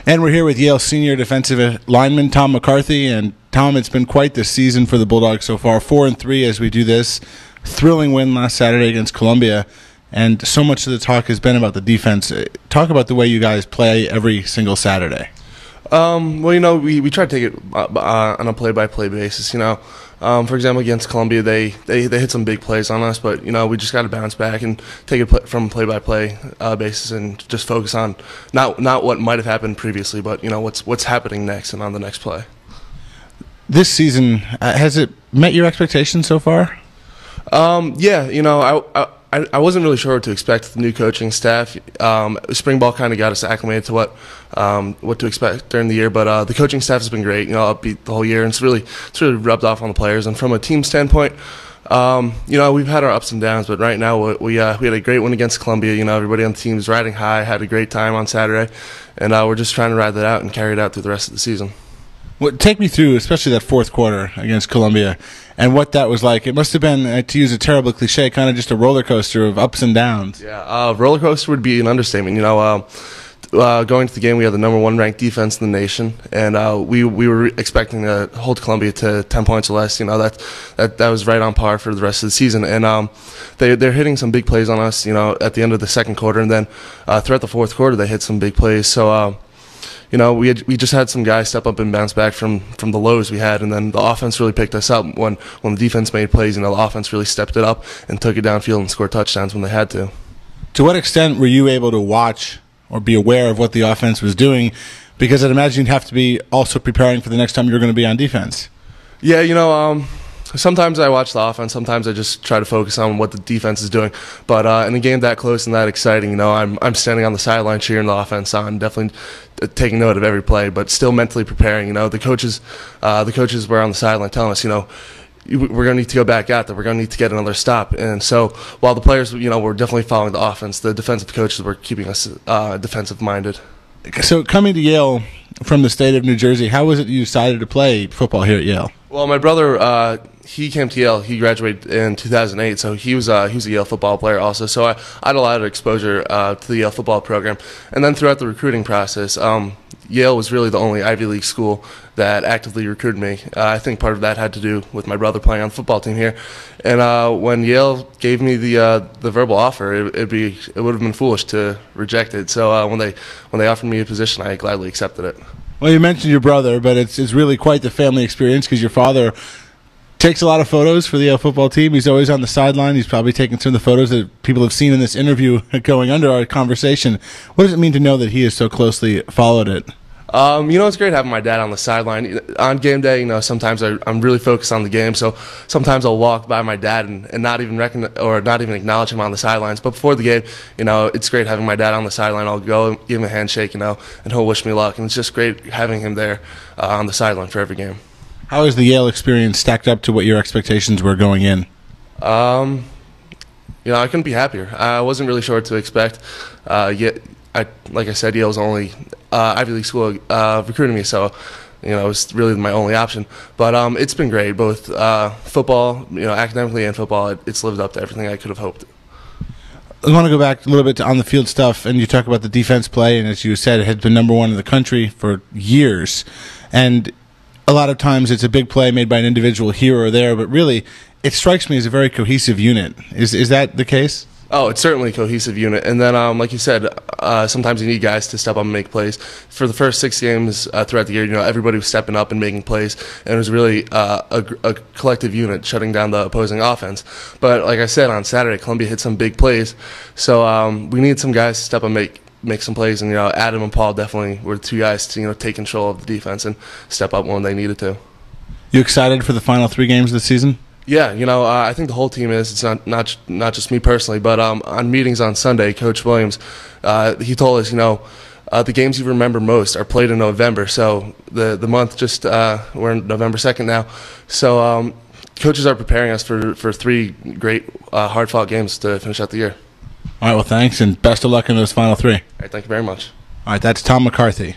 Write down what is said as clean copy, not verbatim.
And we're here with Yale senior defensive lineman Tom McCarthy. And Tom, it's been quite the season for the Bulldogs so far. 4-3 as we do this. Thrilling win last Saturday against Columbia. And so much of the talk has been about the defense. Talk about the way you guys play every single Saturday. Well, you know, we try to take it on a play-by-play basis. You know, for example, against Columbia, they hit some big plays on us, but you know, we just got to bounce back and take it from play-by-play basis and just focus on not what might have happened previously, but you know what's happening next and on the next play. This season, has it met your expectations so far? Yeah, you know, I wasn't really sure what to expect with the new coaching staff. Spring ball kind of got us acclimated to what to expect during the year, but the coaching staff has been great. You know, upbeat the whole year, and it's really rubbed off on the players. And from a team standpoint, you know, we've had our ups and downs, but right now we had a great win against Columbia. You know, everybody on the team is riding high, had a great time on Saturday, and we're just trying to ride that out and carry it out through the rest of the season. Well, take me through, especially that fourth quarter against Columbia, and what that was like. It must have been, to use a terrible cliche, kind of just a roller coaster of ups and downs. Yeah, roller coaster would be an understatement. You know, going to the game, we had the #1 ranked defense in the nation, and we were expecting to hold Columbia to 10 points or less. You know, that was right on par for the rest of the season, and they're hitting some big plays on us. You know, at the end of the second quarter, and then throughout the fourth quarter, they hit some big plays. So. You know, we just had some guys step up and bounce back from the lows we had, and then the offense really picked us up when the defense made plays. You know, the offense really stepped it up and took it downfield and scored touchdowns when they had to. To what extent were you able to watch or be aware of what the offense was doing? Because I'd imagine you'd have to be also preparing for the next time you're going to be on defense. Yeah, you know, sometimes I watch the offense. Sometimes I just try to focus on what the defense is doing. But in a game that close and that exciting, you know, I'm standing on the sideline cheering the offense on, definitely taking note of every play, but still mentally preparing. You know, the coaches were on the sideline telling us, you know, we're going to need to go back out there. We're going to need to get another stop. And so while the players, you know, were definitely following the offense, the defensive coaches were keeping us defensive-minded. So coming to Yale from the state of New Jersey, how was it you decided to play football here at Yale? Well, my brother, he came to Yale. He graduated in 2008, so he was a Yale football player also. So I had a lot of exposure to the Yale football program. And then throughout the recruiting process, Yale was really the only Ivy League school that actively recruited me. I think part of that had to do with my brother playing on the football team here. And when Yale gave me the verbal offer, it would have been foolish to reject it. So when they offered me a position, I gladly accepted it. Well, you mentioned your brother, but it's really quite the family experience because your father takes a lot of photos for the Yale football team. He's always on the sideline. He's probably taken some of the photos that people have seen in this interview going under our conversation. What does it mean to know that he has so closely followed it? You know, it's great having my dad on the sideline. On game day, you know, sometimes I'm really focused on the game, so sometimes I'll walk by my dad and not even acknowledge him on the sidelines. But before the game, you know, it's great having my dad on the sideline. I'll go and give him a handshake, you know, and he'll wish me luck. And it's just great having him there on the sideline for every game. How has the Yale experience stacked up to what your expectations were going in? You know, I couldn't be happier. I wasn't really sure what to expect. Yet, like I said, Yale's only Ivy League school recruiting me, so you know, it was really my only option. But it's been great, both football, you know, academically and football. It's lived up to everything I could have hoped. I want to go back a little bit to on the field stuff, and you talk about the defense play, and as you said, it has been #1 in the country for years, and a lot of times it's a big play made by an individual here or there, but really it strikes me as a very cohesive unit. Is that the case? Oh, it's certainly a cohesive unit. And then, like you said, sometimes you need guys to step up and make plays. For the first 6 games throughout the year, you know, everybody was stepping up and making plays, and it was really a collective unit shutting down the opposing offense. But like I said, on Saturday, Columbia hit some big plays, so we need some guys to step up and make some plays. And you know, Adam and Paul definitely were the 2 guys to, you know, take control of the defense and step up when they needed to. You excited for the final 3 games of the season? Yeah, you know, I think the whole team is. It's not just me personally, but on meetings on Sunday, Coach Williams, he told us, you know, the games you remember most are played in November. So the month just we're in November 2nd now. So coaches are preparing us for 3 great hard-fought games to finish out the year. All right, well, thanks, and best of luck in those final 3. All right, thank you very much. All right, that's Tom McCarthy.